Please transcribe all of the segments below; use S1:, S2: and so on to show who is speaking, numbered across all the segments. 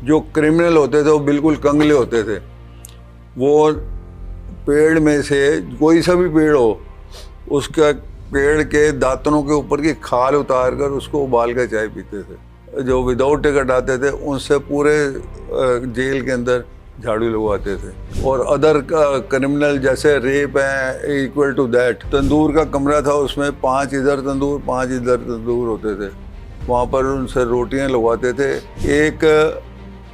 S1: जो क्रिमिनल होते थे वो बिल्कुल कंगले होते थे। वो पेड़ में से कोई सा भी पेड़ हो, उसका पेड़ के दातनों के ऊपर की खाल उतार कर उसको उबाल कर चाय पीते थे। जो विदाउट टिकट आते थे उनसे पूरे जेल के अंदर झाड़ू लगवाते थे। और अदर क्रिमिनल जैसे रेप है इक्वल टू दैट। तंदूर का कमरा था, उसमें 5 इधर तंदूर 5 इधर तंदूर होते थे। वहाँ पर उनसे रोटियाँ लगवाते थे 1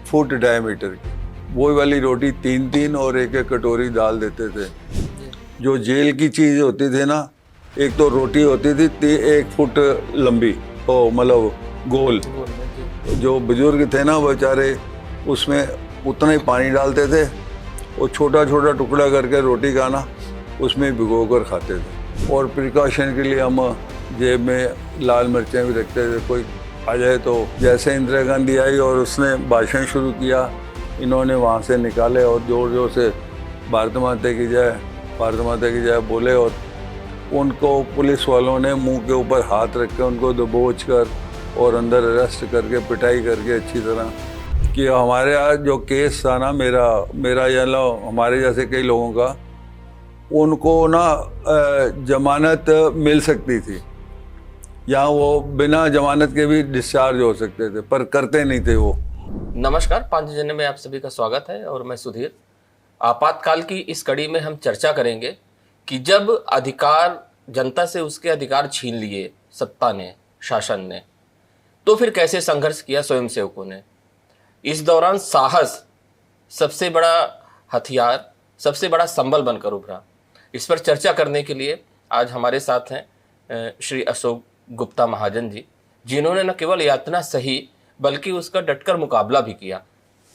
S1: फुट डायमीटर की, वही वाली रोटी 3-3 और 1-1 कटोरी दाल देते थे। जो जेल की चीज़ होती थी ना, एक तो रोटी होती थी 1 फुट लंबी, ओ मतलब गोल। जो बुजुर्ग थे ना बेचारे, उसमें उतना ही पानी डालते थे और छोटा छोटा टुकड़ा करके रोटी का ना उसमें भिगो कर खाते थे। और प्रिकॉशन के लिए हम जेब में लाल मिर्चें भी रखते थे, कोई आ जाए तो। जैसे इंदिरा गांधी आई और उसने भाषण शुरू किया, इन्होंने वहाँ से निकाले और ज़ोर ज़ोर से भारत माता की जय, भारत माता की जय बोले। और उनको पुलिस वालों ने मुंह के ऊपर हाथ रख के उनको दबोच कर और अंदर अरेस्ट करके पिटाई करके अच्छी तरह कि हमारे यहाँ जो केस था ना, मेरा या लो हमारे जैसे कई लोगों का, उनको ना जमानत मिल सकती थी या वो बिना जमानत के भी डिस्चार्ज हो सकते थे, पर करते नहीं थे वो।
S2: नमस्कार, पांचजन्य में आप सभी का स्वागत है और मैं सुधीर। आपातकाल की इस कड़ी में हम चर्चा करेंगे कि जब अधिकार जनता से उसके अधिकार छीन लिए सत्ता ने, शासन ने, तो फिर कैसे संघर्ष किया स्वयंसेवकों ने। इस दौरान साहस सबसे बड़ा हथियार, सबसे बड़ा संबल बनकर उभरा। इस पर चर्चा करने के लिए आज हमारे साथ हैं श्री अशोक गुप्ता महाजन जी, जिन्होंने न केवल यातना सही बल्कि उसका डटकर मुकाबला भी किया।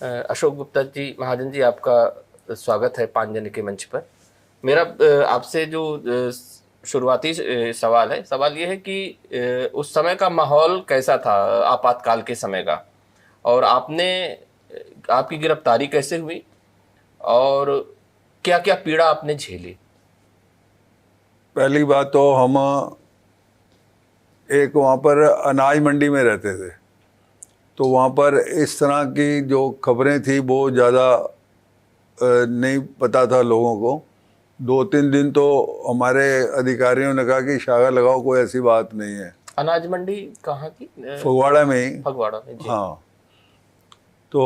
S2: अशोक गुप्ता जी महाजन जी, आपका स्वागत है पांचजन्य के मंच पर। मेरा आपसे जो शुरुआती सवाल ये है कि उस समय का माहौल कैसा था, आपातकाल के समय का, और आपकी गिरफ्तारी कैसे हुई और क्या क्या पीड़ा आपने झेली?
S1: पहली बात तो हम एक वहाँ पर अनाज मंडी में रहते थे, तो वहाँ पर इस तरह की जो खबरें थी वो ज़्यादा नहीं पता था लोगों को। 2-3 दिन तो हमारे अधिकारियों ने कहा कि शाखा लगाओ, कोई ऐसी बात नहीं है।
S2: अनाज मंडी कहाँ की?
S1: फगवाड़ा में ही।
S2: फगवाड़ा में जी।
S1: हाँ, तो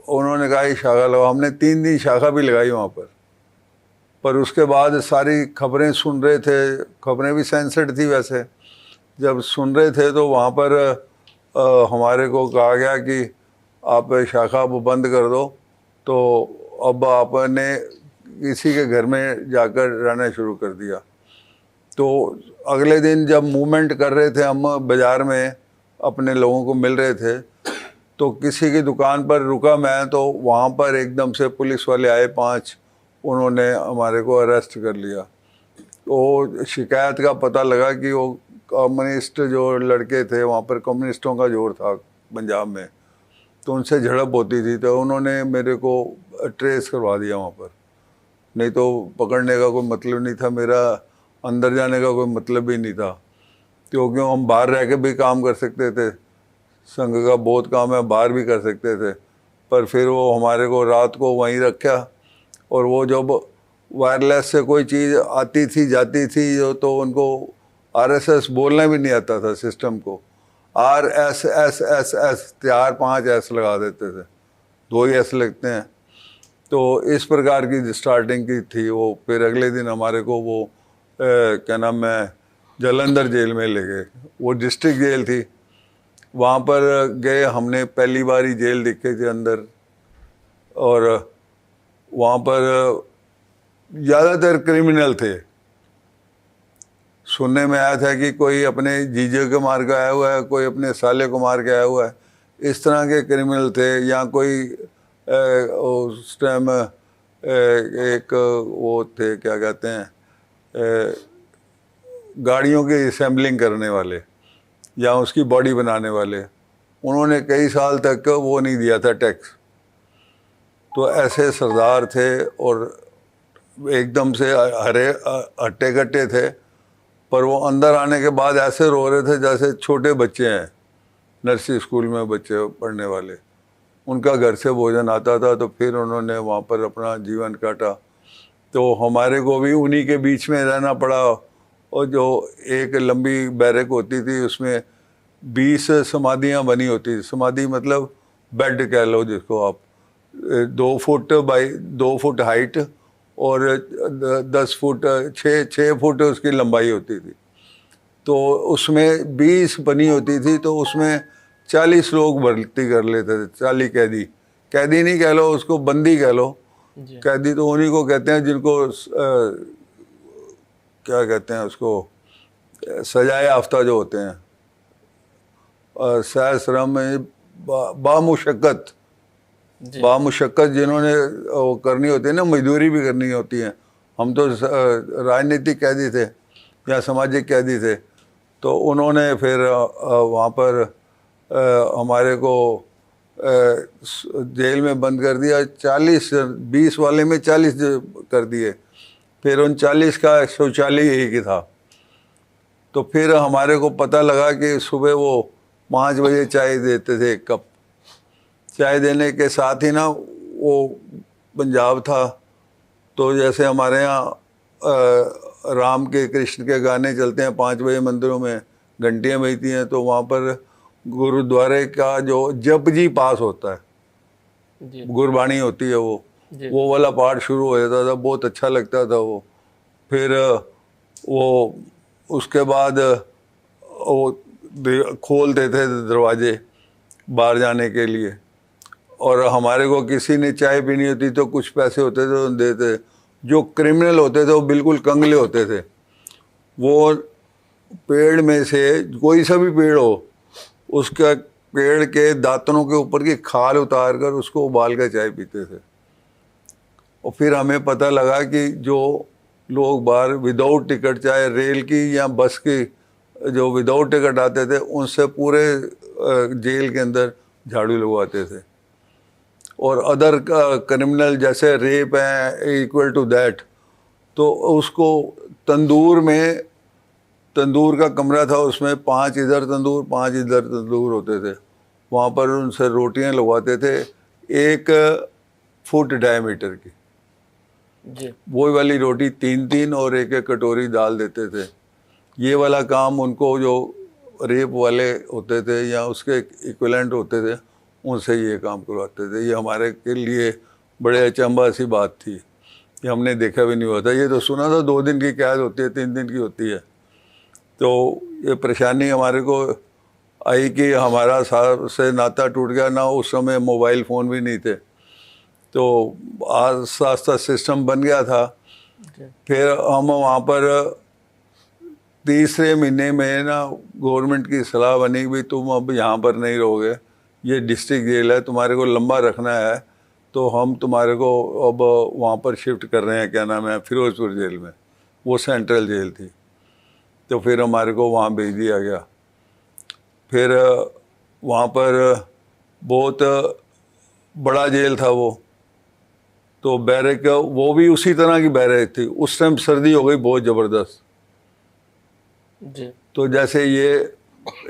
S1: उन्होंने कहा कि शाखा लगाओ। हमने 3 दिन शाखा भी लगाई वहाँ पर उसके बाद सारी खबरें सुन रहे थे। खबरें भी सेंसर्ड थी वैसे। जब सुन रहे थे तो वहाँ पर हमारे को कहा गया कि आप शाखा बंद कर दो। तो अब आपने किसी के घर में जाकर रहना शुरू कर दिया। तो अगले दिन जब मूवमेंट कर रहे थे हम बाज़ार में, अपने लोगों को मिल रहे थे, तो किसी की दुकान पर रुका मैं, तो वहाँ पर एकदम से पुलिस वाले आए 5, उन्होंने हमारे को अरेस्ट कर लिया। तो शिकायत का पता लगा कि वो कम्युनिस्ट जो लड़के थे, वहाँ पर कम्युनिस्टों का जोर था पंजाब में, तो उनसे झड़प होती थी, तो उन्होंने मेरे को ट्रेस करवा दिया वहाँ पर। नहीं तो पकड़ने का कोई मतलब नहीं था, मेरा अंदर जाने का कोई मतलब ही नहीं था, क्योंकि हम बाहर रह के भी काम कर सकते थे। संघ का बहुत काम है, बाहर भी कर सकते थे, पर फिर वो हमारे को रात को वहीं रखा। और वो जब वायरलेस से कोई चीज़ आती थी जाती थी जो, तो उनको RSS बोलना भी नहीं आता था सिस्टम को। RSS 4-5 S लगा देते थे, 2 ही S लगते हैं। तो इस प्रकार की स्टार्टिंग की थी वो। फिर अगले दिन हमारे को वो क्या नाम है, जालंधर जेल में ले गए। वो डिस्ट्रिक्ट जेल थी, वहाँ पर गए। हमने पहली बार ही जेल दिखे थे अंदर, और वहाँ पर ज़्यादातर क्रिमिनल थे। सुनने में आया था कि कोई अपने जीजे को मार के आया हुआ है, कोई अपने साले को मार के आया हुआ है, इस तरह के क्रिमिनल थे। या कोई उस टाइम एक वो थे, क्या कहते हैं, गाड़ियों की असेंबलिंग करने वाले या उसकी बॉडी बनाने वाले, उन्होंने कई साल तक वो नहीं दिया था टैक्स। तो ऐसे सरदार थे और एकदम से हट्टे कट्टे थे, पर वो अंदर आने के बाद ऐसे रो रहे थे जैसे छोटे बच्चे हैं, नर्सरी स्कूल में बच्चे पढ़ने वाले। उनका घर से भोजन आता था, तो फिर उन्होंने वहाँ पर अपना जीवन काटा। तो हमारे को भी उन्हीं के बीच में रहना पड़ा। और जो एक लंबी बैरक होती थी उसमें 20 समाधियाँ बनी होती थी। समाधि मतलब बेड कह लो जिसको आप, 2 फुट बाई 2 फुट हाइट और 10 फुट 6 फुट उसकी लंबाई होती थी। तो उसमें 20 बनी होती थी, तो उसमें 40 लोग भर्ती कर लेते थे। 40 कैदी, कैदी नहीं कह लो उसको, बंदी कह लो। कैदी तो उन्हीं को कहते हैं जिनको क्या कहते हैं उसको, सजाए याफ्ता जो होते हैं, सह श्रम में बामुशक्कत, बामुशक्कत जिन्होंने वो करनी होती है ना, मजदूरी भी करनी होती है। हम तो राजनीतिक कैदी थे या सामाजिक कैदी थे। तो उन्होंने फिर वहाँ पर हमारे को जेल में बंद कर दिया। 20 वाले में 40 कर दिए। फिर उन 40 का शौचालय एक ही था। तो फिर हमारे को पता लगा कि सुबह वो 5 बजे चाय देते थे, 1 कप चाय देने के साथ ही ना, वो पंजाब था तो जैसे हमारे यहाँ राम के कृष्ण के गाने चलते हैं 5 बजे मंदिरों में, घंटियाँ बजती हैं, तो वहाँ पर गुरुद्वारे का जो जप जी पास होता है, गुरबाणी होती है, वो वाला पाठ शुरू हो जाता था। बहुत अच्छा लगता था वो। फिर वो उसके बाद वो खोलते थे दरवाजे बाहर जाने के लिए, और हमारे को किसी ने चाय पीनी होती तो कुछ पैसे होते थे तो देते। जो क्रिमिनल होते थे वो बिल्कुल कंगले होते थे। वो पेड़ में से कोई सा भी पेड़ हो, उसका पेड़ के दातनों के ऊपर की खाल उतार कर उसको उबाल कर चाय पीते थे। और फिर हमें पता लगा कि जो लोग बाहर विदाउट टिकट, चाहे रेल की या बस की, जो विदाउट टिकट आते थे, उनसे पूरे जेल के अंदर झाड़ू लगवाते थे। और अदर क्रिमिनल जैसे रेप है इक्वल टू दैट, तो उसको तंदूर में, तंदूर का कमरा था, उसमें 5 इधर तंदूर 5 इधर तंदूर होते थे। वहाँ पर उनसे रोटियां लगवाते थे 1 फुट डायमीटर की जी। वही वाली रोटी 3-3 और 1-1 कटोरी दाल देते थे। ये वाला काम उनको जो रेप वाले होते थे या उसके इक्विवेलेंट होते थे, उनसे ये काम करवाते थे। ये हमारे के लिए बड़े अचंभा सी बात थी, ये हमने देखा भी नहीं हुआ था। ये तो सुना था 2 दिन की कैद होती है, 3 दिन की होती है। तो ये परेशानी हमारे को आई कि हमारा साहब से नाता टूट गया ना। उस समय मोबाइल फ़ोन भी नहीं थे, तो आस्ता आस्ता सिस्टम बन गया था। फिर हम वहाँ पर तीसरे महीने में ना गवर्नमेंट की सलाह बनी कि तुम अब यहाँ पर नहीं रहोगे, ये डिस्ट्रिक्ट जेल है, तुम्हारे को लंबा रखना है, तो हम तुम्हारे को अब वहाँ पर शिफ्ट कर रहे हैं, क्या नाम है, फिरोजपुर जेल में। वो सेंट्रल जेल थी। तो फिर हमारे को वहाँ भेज दिया गया। फिर वहाँ पर बहुत बड़ा जेल था वो, तो बैरक वो भी उसी तरह की बैरक थी। उस टाइम सर्दी हो गई बहुत ज़बरदस्त जी। तो जैसे ये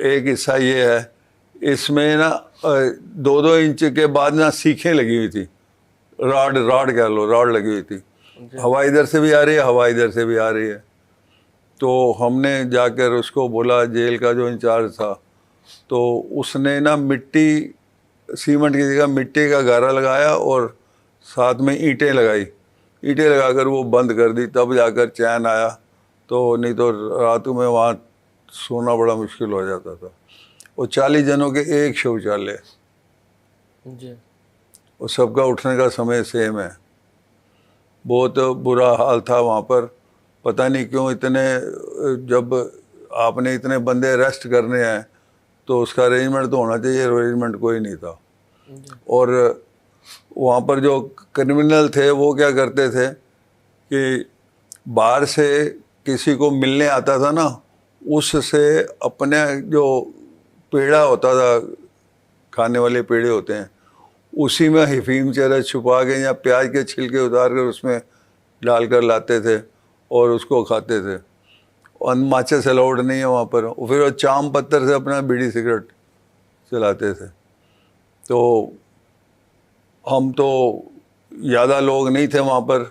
S1: एक हिस्सा ये है, इसमें ना 2-2 इंच के बाद ना सीखें लगी हुई थी, रॉड कह लो, रॉड लगी हुई थी। हवा इधर से भी आ रही है, हवा इधर से भी आ रही है। तो हमने जाकर उसको बोला, जेल का जो इंचार्ज था, तो उसने ना मिट्टी, सीमेंट की जगह मिट्टी का गारा लगाया और साथ में ईंटें लगाई। ईंटें लगाकर वो बंद कर दी, तब जाकर चैन आया। तो नहीं तो रातों में वहाँ सोना बड़ा मुश्किल हो जाता था। और 40 जनों के एक शौचालय जी, और सबका उठने का समय सेम है। बहुत बुरा हाल था वहाँ पर। पता नहीं क्यों इतने, जब आपने इतने बंदे अरेस्ट करने हैं तो उसका अरेंजमेंट तो होना चाहिए, अरेंजमेंट कोई नहीं था। और वहाँ पर जो क्रिमिनल थे वो क्या करते थे कि बाहर से किसी को मिलने आता था ना, उससे अपने जो पेड़ा होता था, खाने वाले पेड़े होते हैं, उसी में अफीम चरस छुपा के या प्याज के छिलके उतार कर उसमें डालकर लाते थे और उसको खाते थे। और माचिस अलाउड नहीं है वहाँ पर। और फिर वो चाम पत्थर से अपना बीड़ी सिगरेट चलाते थे। तो हम तो ज़्यादा लोग नहीं थे वहाँ पर।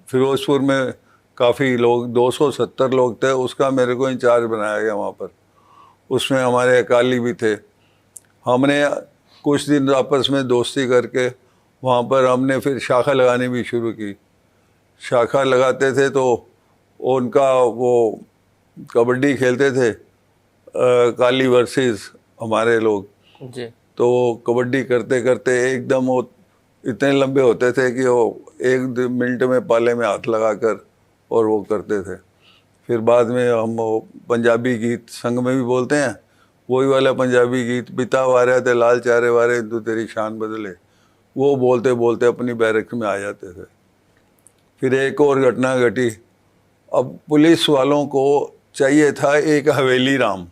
S1: फिरोजपुर में काफ़ी लोग, 270 लोग थे, उसका मेरे को इंचार्ज बनाया गया वहाँ पर। उसमें हमारे अकाली भी थे। हमने कुछ दिन आपस में दोस्ती करके वहाँ पर हमने फिर शाखा लगानी भी शुरू की। शाखा लगाते थे तो उनका वो कबड्डी खेलते थे, काली वर्सेस हमारे लोग।
S2: जी
S1: तो कबड्डी करते करते एकदम वो इतने लंबे होते थे कि वो 1 मिनट में पाले में हाथ लगाकर और वो करते थे। फिर बाद में हम वो पंजाबी गीत संग में भी बोलते हैं, वही वाला पंजाबी गीत, बिता वारे थे लाल चारे वारे हिंदू तेरी शान बदले, वो बोलते बोलते अपनी बैरक में आ जाते थे। फिर एक और घटना घटी। अब पुलिस वालों को चाहिए था एक हवेली राम।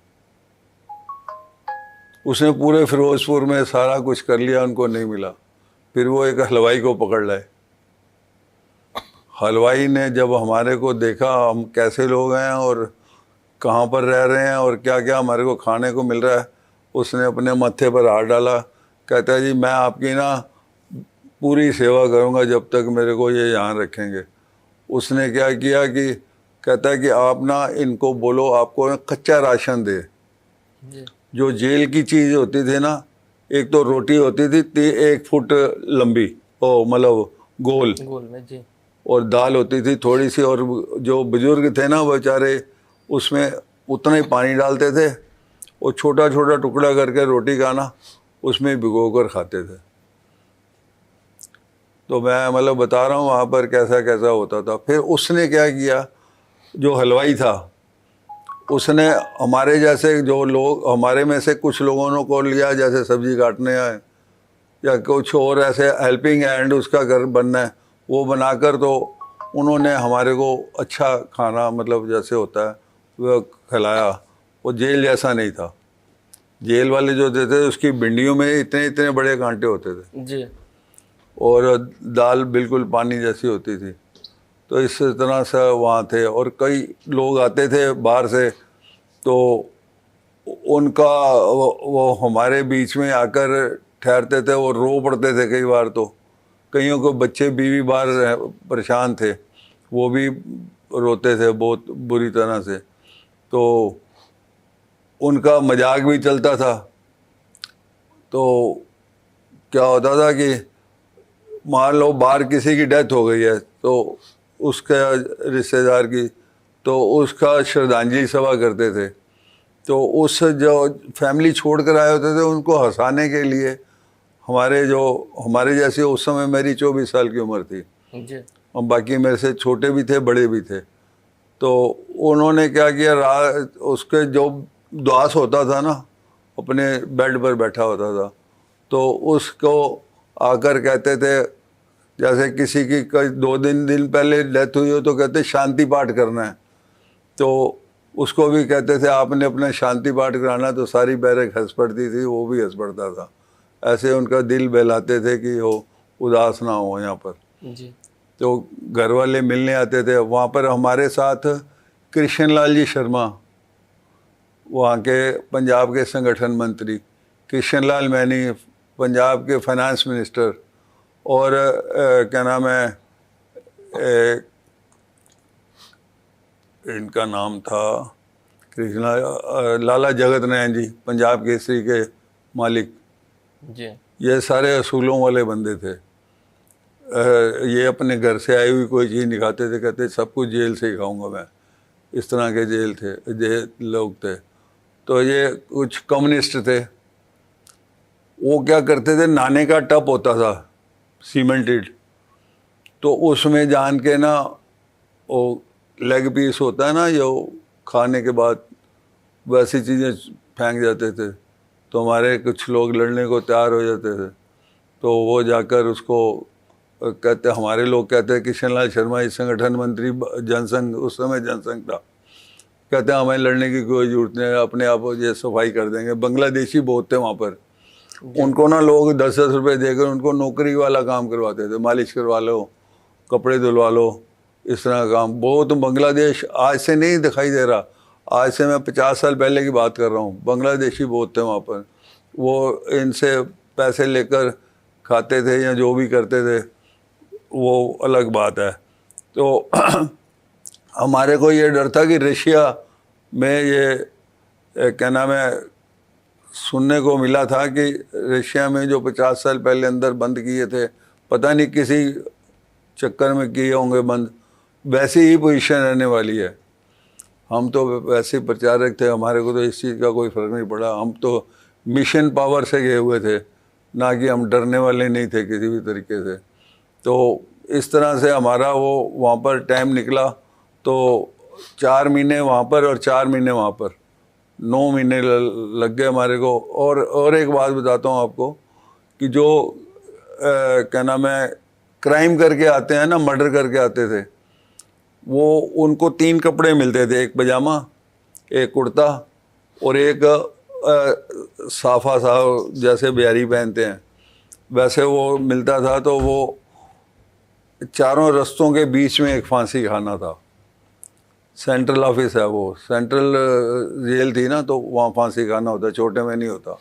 S1: उसने पूरे फिरोजपुर में सारा कुछ कर लिया, उनको नहीं मिला। फिर वो एक हलवाई को पकड़ लाए। हलवाई ने जब हमारे को देखा हम कैसे लोग हैं और कहाँ पर रह रहे हैं और क्या क्या हमारे को खाने को मिल रहा है, उसने अपने मत्थे पर हाथ डाला। कहता है जी मैं आपकी ना पूरी सेवा करूँगा जब तक मेरे को ये यहाँ रखेंगे। उसने क्या किया कि कहता है कि आप ना इनको बोलो आपको कच्चा राशन दे।
S2: जी
S1: जो जेल की चीज़ होती थी ना, एक तो रोटी होती थी 1 फुट लंबी, ओ मतलब गोल,
S2: गोल में। जी
S1: और दाल होती थी थोड़ी सी, और जो बुजुर्ग थे ना बेचारे उसमें उतना ही पानी डालते थे और छोटा छोटा टुकड़ा करके रोटी का ना उसमें भिगो कर खाते थे। तो मैं मतलब बता रहा हूँ वहाँ पर कैसा कैसा होता था। फिर उसने क्या किया, जो हलवाई था उसने हमारे जैसे जो लोग, हमारे में से कुछ लोगों को लिया, जैसे सब्जी काटने आए या कुछ और ऐसे हेल्पिंग हैंड उसका घर बनना है, वो बनाकर तो उन्होंने हमारे को अच्छा खाना मतलब जैसे होता है वो खिलाया। वो जेल जैसा नहीं था। जेल वाले जो देते थे उसकी भिंडियों में इतने इतने बड़े कांटे होते थे
S2: जी
S1: और दाल बिल्कुल पानी जैसी होती थी। तो इस तरह से वहाँ थे और कई लोग आते थे बाहर से, तो उनका वो हमारे बीच में आकर ठहरते थे और रो पड़ते थे कई बार। तो कईयों को बच्चे बीवी बाहर परेशान थे, वो भी रोते थे बहुत बुरी तरह से। तो उनका मजाक भी चलता था। तो क्या होता था कि मान लो बाहर किसी की डेथ हो गई है तो उसके रिश्तेदार की, तो उसका श्रद्धांजलि सभा करते थे। तो उस जो फैमिली छोड़ कर आए होते थे उनको हंसाने के लिए हमारे जैसे, उस समय मेरी 24 साल की उम्र थी
S2: जी
S1: और बाकी मेरे से छोटे भी थे बड़े भी थे। तो उन्होंने क्या किया, उसके जो दास होता था ना अपने बेड पर बैठा होता था, तो उसको आकर कहते थे, जैसे किसी की 2 दिन पहले डेथ हुई हो तो कहते शांति पाठ करना है, तो उसको भी कहते थे आपने अपना शांति पाठ कराना, तो सारी बैरक हंस पड़ती थी, वो भी हंस पड़ता था। ऐसे उनका दिल बहलाते थे कि वो उदास ना हो यहाँ पर।
S2: जी
S1: तो घर वाले मिलने आते थे। वहाँ पर हमारे साथ कृष्ण लाल जी शर्मा, वहाँ के पंजाब के संगठन मंत्री, कृष्ण लाल मैनी पंजाब के फाइनेंस मिनिस्टर, और क्या नाम है, इनका नाम था कृष्ण लाला जगत नारायण जी, पंजाब केसरी के मालिक।
S2: जी
S1: ये सारे असूलों वाले बंदे थे। ये अपने घर से आई हुई कोई चीज़ नहीं खाते थे, कहते सब कुछ जेल से ही खाऊंगा मैं। इस तरह के लोग थे। तो ये कुछ कम्युनिस्ट थे। वो क्या करते थे, नाने का टप होता था सीमेंटेड, तो उसमें जान के ना वो लेग पीस होता है ना जो खाने के बाद वैसी चीज़ें फेंक जाते थे। तो हमारे कुछ लोग लड़ने को तैयार हो जाते थे। तो वो जाकर उसको कहते, हमारे लोग कहते हैं कृष्ण लाल शर्मा इस संगठन मंत्री जनसंघ, उस समय जनसंघ था, कहते हैं हमें लड़ने की कोई जरूरत नहीं है, अपने आप ये सफाई कर देंगे। बांग्लादेशी बहुत थे वहाँ पर। उनको ना लोग 10-10 रुपये देकर उनको नौकरी वाला काम करवाते थे, मालिश करवा लो, कपड़े धुलवा लो, इस तरह का काम। बहुत बांग्लादेश आज से नहीं दिखाई दे रहा, आज से मैं 50 साल पहले की बात कर रहा हूँ। बांग्लादेशी बहुत थे वहाँ पर। वो इनसे पैसे लेकर खाते थे या जो भी करते थे वो अलग बात है। तो हमारे को ये डर था कि रशिया में ये क्या नाम है, सुनने को मिला था कि रशिया में जो 50 साल पहले अंदर बंद किए थे, पता नहीं किसी चक्कर में किए होंगे बंद, वैसी ही पोजीशन रहने वाली है। हम तो वैसे प्रचारक थे, हमारे को तो इस चीज़ का कोई फ़र्क नहीं पड़ा। हम तो मिशन पावर से गए हुए थे, ना कि हम डरने वाले नहीं थे किसी भी तरीके से। तो इस तरह से हमारा वो वहाँ पर टाइम निकला। तो 4 महीने वहाँ पर और 4 महीने वहाँ पर, 9 महीने लग गए हमारे को। और एक बात बताता हूँ आपको कि जो क्या नाम है, क्राइम करके आते हैं ना, मर्डर करके आते थे, वो उनको 3 कपड़े मिलते थे, एक पजामा, एक कुर्ता और एक साफा सा जैसे बिहारी पहनते हैं वैसे वो मिलता था। तो वो चारों रस्तों के बीच में एक फांसी खाना था। सेंट्रल ऑफिस है वो, सेंट्रल जेल थी ना, तो वहाँ फांसी खाना होता, छोटे में नहीं होता।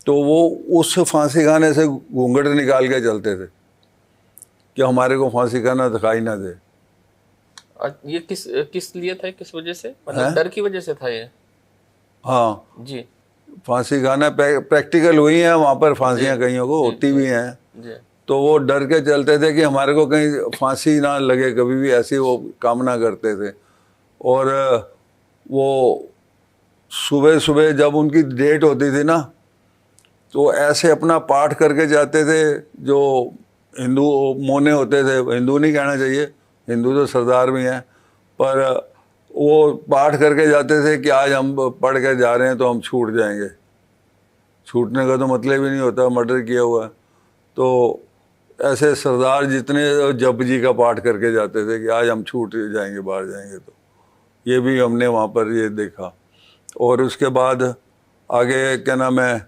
S1: तो वो उस फांसी खाने से घूंघट निकाल के चलते थे कि हमारे को फांसी खाना दिखाई ना दे।
S2: ये किस लिए था, किस वजह से, मतलब डर की वजह से था ये?
S1: हाँ
S2: जी,
S1: फांसी खाना प्रैक्टिकल हुई है वहाँ पर, फांसियाँ कईयों को होती भी हैं।
S2: जी,
S1: तो वो डर के चलते थे कि हमारे को कहीं फांसी ना लगे कभी भी, ऐसी वो कामना करते थे। और वो सुबह सुबह जब उनकी डेट होती थी ना, तो ऐसे अपना पाठ करके जाते थे। जो हिंदू मोने होते थे, हिंदू नहीं कहना चाहिए, हिंदू तो सरदार भी हैं, पर वो पाठ करके जाते थे कि आज हम पढ़ के जा रहे हैं तो हम छूट जाएंगे। छूटने का तो मतलब ही नहीं होता मर्डर किया हुआ है। तो ऐसे सरदार जितने जप जी का पाठ करके जाते थे कि आज हम छूट जाएंगे, बाहर जाएंगे। तो ये भी हमने वहाँ पर ये देखा। और उसके बाद आगे क्या नाम है,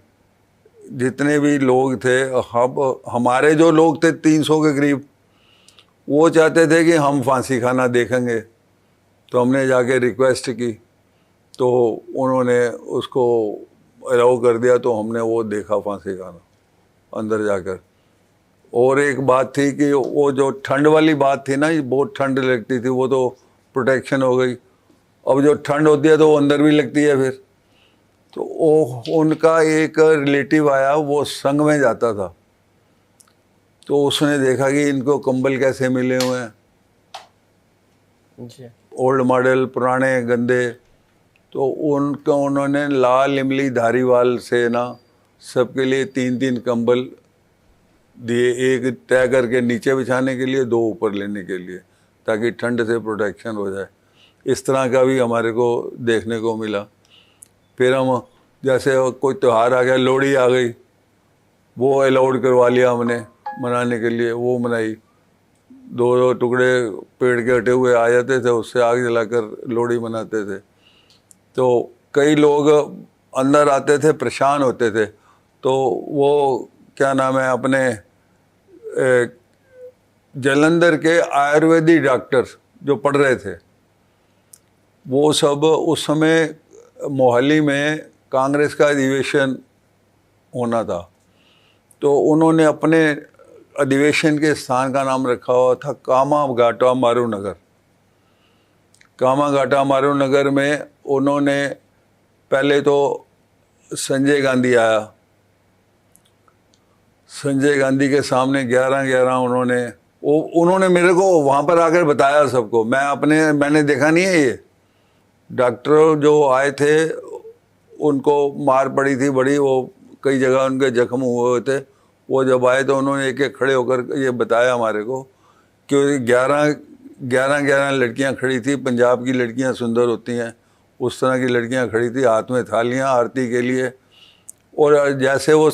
S1: जितने भी लोग थे, हमारे जो लोग थे 300 के करीब, वो चाहते थे कि हम फांसी खाना देखेंगे। तो हमने जाके रिक्वेस्ट की तो उन्होंने उसको अलाउ कर दिया। तो हमने वो देखा फांसी खाना अंदर जाकर। और एक बात थी कि वो जो ठंड वाली बात थी ना, बहुत ठंड लगती थी, वो तो प्रोटेक्शन हो गई। अब जो ठंड होती है तो वो अंदर भी लगती है फिर। तो वो उनका एक रिलेटिव आया, वो संघ में जाता था, तो उसने देखा कि इनको कंबल कैसे मिले हुए हैं,
S2: जी,
S1: ओल्ड मॉडल, पुराने गंदे। तो उन्होंने लाल इमली धारीवाल से ना सबके लिए 3-3 कंबल दिए, एक तय करके नीचे बिछाने के लिए, 2 ऊपर लेने के लिए, ताकि ठंड से प्रोटेक्शन हो जाए। इस तरह का भी हमारे को देखने को मिला। फिर हम जैसे कोई त्यौहार आ गया, लोहड़ी आ गई, वो अलाउड करवा लिया हमने मनाने के लिए, वो मनाई। 2 टुकड़े पेड़ के कटे हुए आ जाते थे, उससे आग जलाकर लोहड़ी मनाते थे। तो कई लोग अंदर आते थे, परेशान होते थे। तो वो क्या नाम है, अपने जालंधर के आयुर्वेदिक डॉक्टर जो पढ़ रहे थे, वो सब उस समय मोहाली में कांग्रेस का अधिवेशन होना था। तो उन्होंने अपने अधिवेशन के स्थान का नाम रखा हुआ था कामाघाटा मारू नगर। कामाघाटा मारू नगर में उन्होंने पहले तो संजय गांधी आया, संजय गांधी के सामने 11-11 उन्होंने मेरे को वहाँ पर आकर बताया सबको। मैंने देखा नहीं है, ये डॉक्टर जो आए थे उनको मार पड़ी थी बड़ी, वो कई जगह उनके जख्म हुए थे। वो जब आए तो उन्होंने एक एक खड़े होकर ये बताया हमारे को कि 11 लड़कियां खड़ी थी। पंजाब की लड़कियां सुंदर होती हैं, उस तरह की लड़कियां खड़ी थी, हाथ में थालियां आरती के लिए। और जैसे वो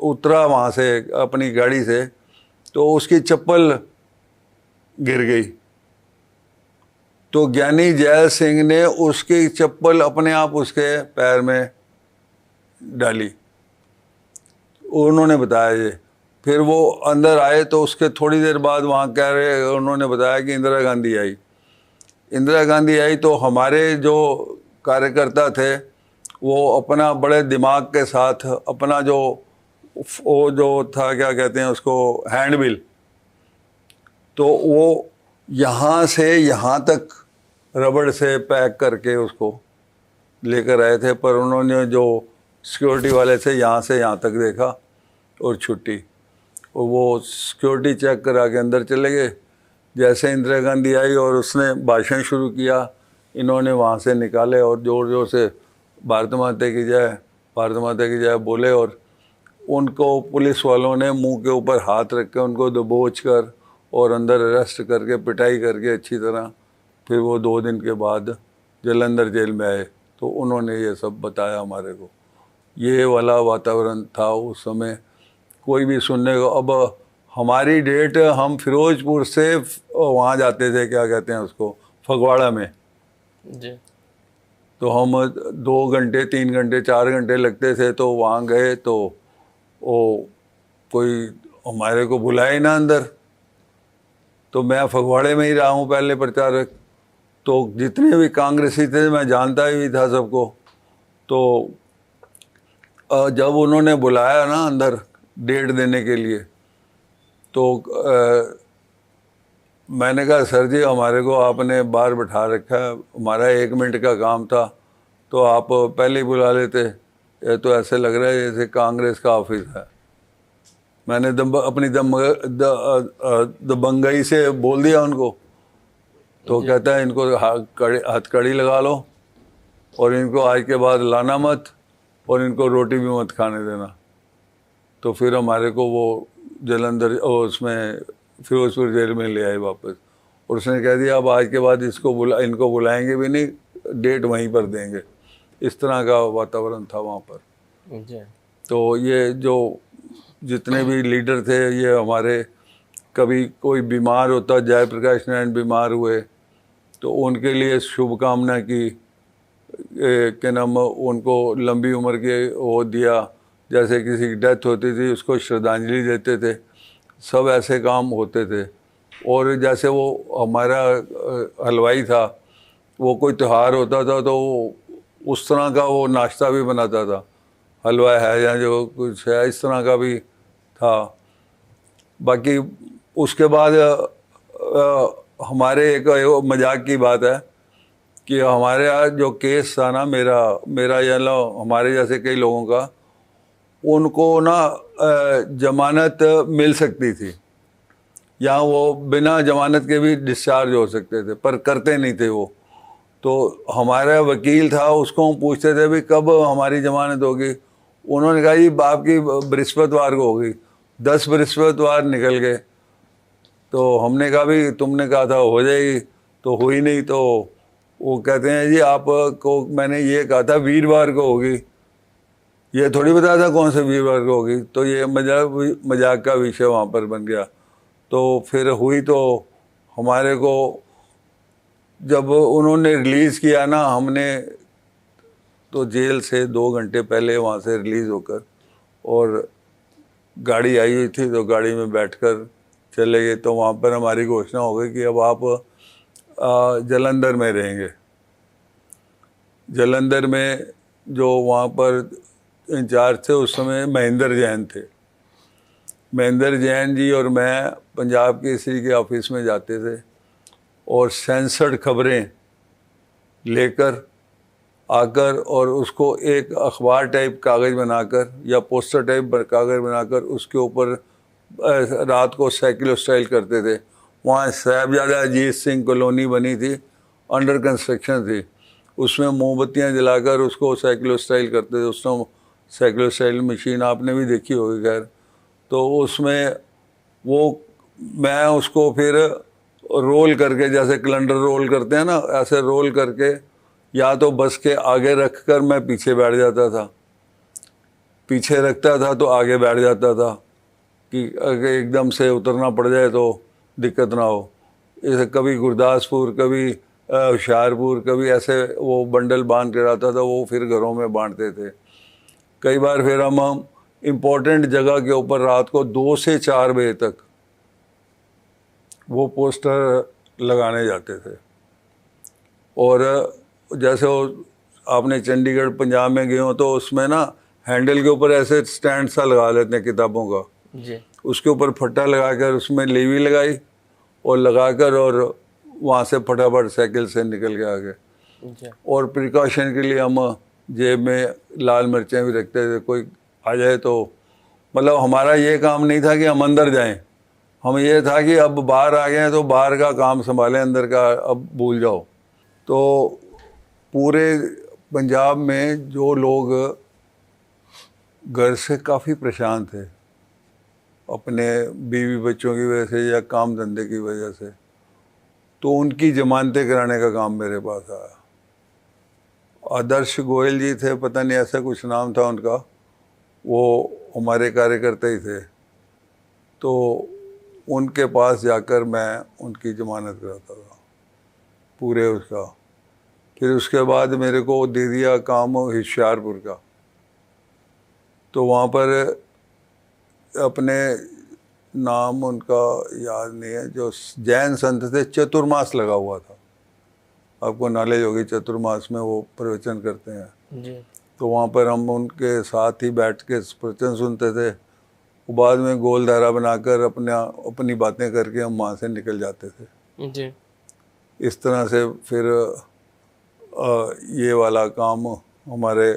S1: उतरा वहाँ से अपनी गाड़ी से, तो उसकी चप्पल गिर गई। तो ज्ञानी जैल सिंह ने उसकी चप्पल अपने आप उसके पैर में डाली, उन्होंने बताया ये। फिर वो अंदर आए तो उसके थोड़ी देर बाद वहाँ कह रहे, उन्होंने बताया कि इंदिरा गांधी आई। इंदिरा गांधी आई तो हमारे जो कार्यकर्ता थे वो अपना बड़े दिमाग के साथ अपना जो वो जो था क्या कहते हैं उसको, हैंडबिल, तो वो यहाँ से यहाँ तक रबड़ से पैक करके उसको लेकर आए थे, पर उन्होंने जो सिक्योरिटी वाले थे यहाँ से यहाँ तक देखा और छुट्टी, और वो सिक्योरिटी चेक करा के अंदर चले गए। जैसे इंदिरा गांधी आई और उसने भाषण शुरू किया, इन्होंने वहाँ से निकाले और ज़ोर ज़ोर से भारत माता की जय, भारत माता की जय बोले, और उनको पुलिस वालों ने मुंह के ऊपर हाथ रख के उनको दबोच कर और अंदर अरेस्ट करके पिटाई करके अच्छी तरह, फिर वो 2 दिन के बाद जालंधर जेल में आए, तो उन्होंने ये सब बताया हमारे को। ये वाला वातावरण था उस समय, कोई भी सुनने को। अब हमारी डेट, हम फिरोजपुर से वहाँ जाते थे, क्या कहते हैं उसको, फगवाड़ा में
S2: जी।
S1: तो हम 2 घंटे 3 घंटे 4 घंटे लगते थे, तो वहाँ गए तो वो कोई हमारे को बुलाए ना अंदर। तो मैं फगवाड़े में ही रहा हूँ पहले प्रचारक, तो जितने भी कांग्रेसी थे मैं जानता ही था सबको। तो जब उन्होंने बुलाया ना अंदर डेट देने के लिए, तो मैंने कहा सर जी हमारे को आपने बाहर बैठा रखा है, हमारा 1 मिनट का काम था, तो आप पहले ही बुला लेते, ये तो ऐसे लग रहा है जैसे कांग्रेस का ऑफिस है। मैंने अपनी दबंगई से बोल दिया उनको, तो कहता है इनको हथकड़ी लगा लो और इनको आज के बाद लाना मत और इनको रोटी भी मत खाने देना। तो फिर हमारे को वो जालंधर उसमें फिरोजपुर जेल में ले आए वापस, और उसने कह दिया अब आज के बाद इनको बुलाएंगे भी नहीं, डेट वहीं पर देंगे। इस तरह का वातावरण था वहाँ पर।
S2: जी।
S1: तो ये जो जितने भी लीडर थे, ये हमारे, कभी कोई बीमार होता, जयप्रकाश नारायण बीमार हुए तो उनके लिए शुभकामना की, के नाम उनको लंबी उम्र के वो दिया, जैसे किसी की डेथ होती थी उसको श्रद्धांजलि देते थे, सब ऐसे काम होते थे। और जैसे वो हमारा हलवाई था, वो कोई त्यौहार होता था तो उस तरह का वो नाश्ता भी बनाता था, हलवा है या जो कुछ है इस तरह का भी था। बाकी उसके बाद हमारे एक मजाक की बात है कि हमारे यहाँ जो केस था ना, मेरा या हमारे जैसे कई लोगों का, उनको ना जमानत मिल सकती थी या वो बिना जमानत के भी डिस्चार्ज हो सकते थे, पर करते नहीं थे वो। तो हमारा वकील था, उसको हम पूछते थे भाई कब हमारी जमानत होगी, उन्होंने कहा जी आपकी बृहस्पतिवार को होगी। 10 बृहस्पतिवार निकल गए, तो हमने कहा भाई तुमने कहा था हो जाएगी, तो हुई नहीं। तो वो कहते हैं जी आपको मैंने ये कहा था वीरवार को होगी, ये थोड़ी बताया था कौन से वीरवार को होगी। तो ये मजाक का विषय वहाँ पर बन गया। तो फिर हुई, तो हमारे को जब उन्होंने रिलीज़ किया ना, हमने तो जेल से 2 घंटे पहले वहाँ से रिलीज़ होकर, और गाड़ी आई हुई थी तो गाड़ी में बैठकर चले गए। तो वहाँ पर हमारी घोषणा हो गई कि अब आप जालंधर में रहेंगे। जालंधर में जो वहाँ पर इंचार्ज थे उस समय महेंद्र जैन थे। महेंद्र जैन जी और मैं पंजाब केसरी के ऑफिस में जाते थे और सेंसर्ड खबरें लेकर आकर और उसको एक अखबार टाइप कागज़ बनाकर या पोस्टर टाइप कागज़ बनाकर उसके ऊपर रात को साइकिलो स्टाइल करते थे। वहाँ साहिबजादा अजीत सिंह कॉलोनी बनी थी, अंडर कंस्ट्रक्शन थी, उसमें मोमबत्तियाँ जलाकर उसको साइकिलो स्टाइल करते थे। उसमें साइकिलो स्टाइल मशीन आपने भी देखी होगी खैर। तो उसमें वो मैं उसको फिर रोल करके, जैसे कैलेंडर रोल करते हैं ना, ऐसे रोल करके या तो बस के आगे रख कर मैं पीछे बैठ जाता था, पीछे रखता था तो आगे बैठ जाता था कि अगर एकदम से उतरना पड़ जाए तो दिक्कत ना हो। जैसे कभी गुरदासपुर, कभी होशियारपुर, कभी ऐसे वो बंडल बांध के रहता था, वो फिर घरों में बांटते थे। कई बार फिर हम इम्पोर्टेंट जगह के ऊपर रात को 2 से 4 बजे तक वो पोस्टर लगाने जाते थे। और जैसे वो आपने चंडीगढ़ पंजाब में गए हो तो उसमें ना हैंडल के ऊपर ऐसे स्टैंड सा लगा लेते हैं किताबों का,
S2: जी
S1: उसके ऊपर फट्टा लगाकर उसमें लेवी लगाई और लगाकर और वहाँ से फटाफट साइकिल से निकल के आ गए।
S2: जी
S1: और प्रिकॉशन के लिए हम जेब में लाल मिर्चें भी रखते थे, कोई आ जाए तो। मतलब हमारा ये काम नहीं था कि हम अंदर जाएं, हम ये था कि अब बाहर आ गए हैं तो बाहर का काम संभालें, अंदर का अब भूल जाओ। तो पूरे पंजाब में जो लोग घर से काफ़ी परेशान थे अपने बीवी बच्चों की वजह से या काम धंधे की वजह से, तो उनकी जमानतें कराने का काम मेरे पास आया। आदर्श गोयल जी थे, पता नहीं ऐसा कुछ नाम था उनका, वो हमारे कार्यकर्ता ही थे। तो उनके पास जाकर मैं उनकी जमानत कराता था पूरे उसका। फिर उसके बाद मेरे को दे दिया काम होशियारपुर का, तो वहाँ पर अपने नाम उनका याद नहीं है, जो जैन संत थे, चतुर्मास लगा हुआ था, आपको नॉलेज होगी, चतुर्मास में वो प्रवचन करते हैं
S2: जी
S1: तो वहाँ पर हम उनके साथ ही बैठ के प्रवचन सुनते थे। वो बाद में गोल धारा बनाकर अपनी बातें करके हम वहाँ से निकल जाते थे।
S2: जी
S1: इस तरह से फिर ये वाला काम हमारे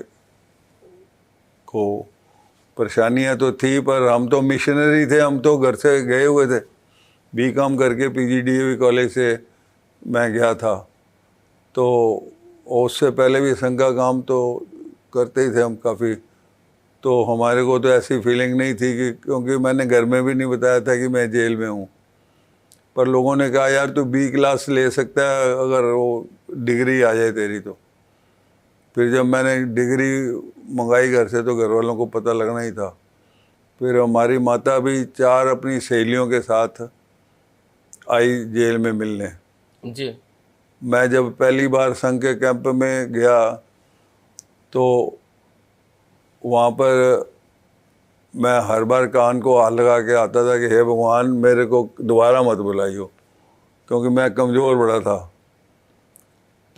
S1: को परेशानियाँ तो थी, पर हम तो मिशनरी थे, हम तो घर से गए हुए थे। बीकॉम करके पीजीडीएवी कॉलेज से मैं गया था, तो उससे पहले भी संघ का काम तो करते ही थे हम काफ़ी। तो हमारे को तो ऐसी फीलिंग नहीं थी कि, क्योंकि मैंने घर में भी नहीं बताया था कि मैं जेल में हूँ, पर लोगों ने कहा यार तू बी क्लास ले सकता है अगर वो डिग्री आ जाए तेरी तो। फिर जब मैंने डिग्री मंगाई घर से तो घर वालों को पता लगना ही था। फिर हमारी माता भी 4 अपनी सहेलियों के साथ आई जेल में मिलने।
S2: जी
S1: मैं जब पहली बार संघ के कैंप में गया तो वहाँ पर मैं हर बार कान को हाथ लगा के आता था कि हे भगवान मेरे को दोबारा मत बुलाइयो, क्योंकि मैं कमज़ोर बड़ा था।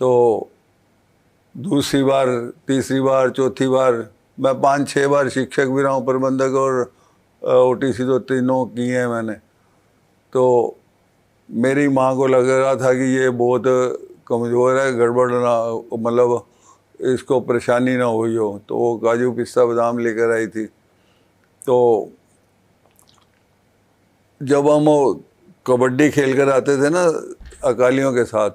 S1: तो दूसरी बार, तीसरी बार, चौथी बार, मैं 5-6 बार शिक्षक भी रहा हूँ, प्रबंधक और ओटीसी तो तीनों किए हैं मैंने। तो मेरी माँ को लग रहा था कि ये बहुत कमज़ोर है, गड़बड़ ना, मतलब इसको परेशानी ना हुई हो, तो वो काजू पिस्ता बादाम लेकर आई थी। तो जब हम कबड्डी खेल कर आते थे ना अकालियों के साथ,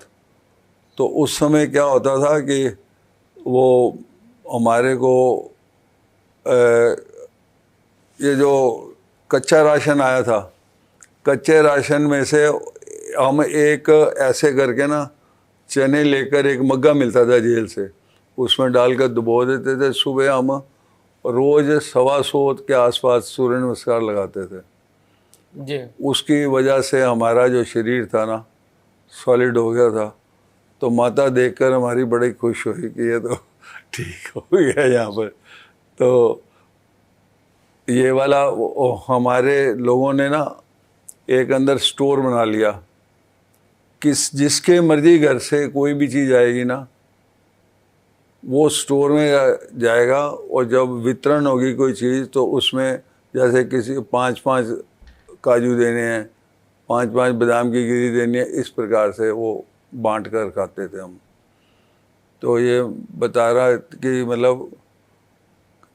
S1: तो उस समय क्या होता था कि वो हमारे को ये जो कच्चा राशन आया था, कच्चे राशन में से हम एक ऐसे करके ना चने लेकर, एक मग्गा मिलता था जेल से, उसमें डालकर डुबो देते थे। सुबह हम रोज़ 125 के आसपास सूर्य नमस्कार लगाते थे।
S2: जी
S1: उसकी वजह से हमारा जो शरीर था ना सॉलिड हो गया था। तो माता देखकर हमारी बड़ी खुश हुई कि ये तो ठीक हो गया यहाँ पर। तो ये वाला हमारे लोगों ने ना एक अंदर स्टोर बना लिया, जिसके मर्जी घर से कोई भी चीज़ आएगी ना वो स्टोर में जाएगा, और जब वितरण होगी कोई चीज़ तो उसमें जैसे किसी 5-5 काजू देने हैं, 5-5 बादाम की गिरी देनी है, इस प्रकार से वो बांट कर खाते थे हम। तो ये बता रहा है कि मतलब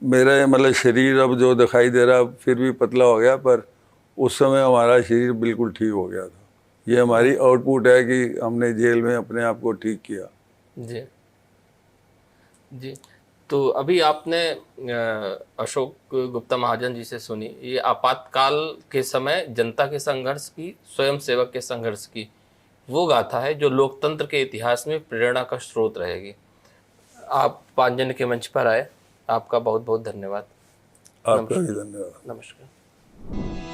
S1: मेरा मतलब शरीर अब जो दिखाई दे रहा फिर भी पतला हो गया, पर उस समय हमारा शरीर बिल्कुल ठीक हो गया था। ये हमारी आउटपुट है कि हमने जेल में अपने आप को ठीक किया।
S2: जी जी। तो अभी आपने अशोक गुप्ता महाजन जी से सुनी ये आपातकाल के समय जनता के संघर्ष की, स्वयं सेवक के संघर्ष की वो गाथा है जो लोकतंत्र के इतिहास में प्रेरणा का स्रोत रहेगी। आप 5 जन के मंच पर आए, आपका बहुत बहुत धन्यवाद।
S1: आपका भी धन्यवाद।
S2: नमस्कार।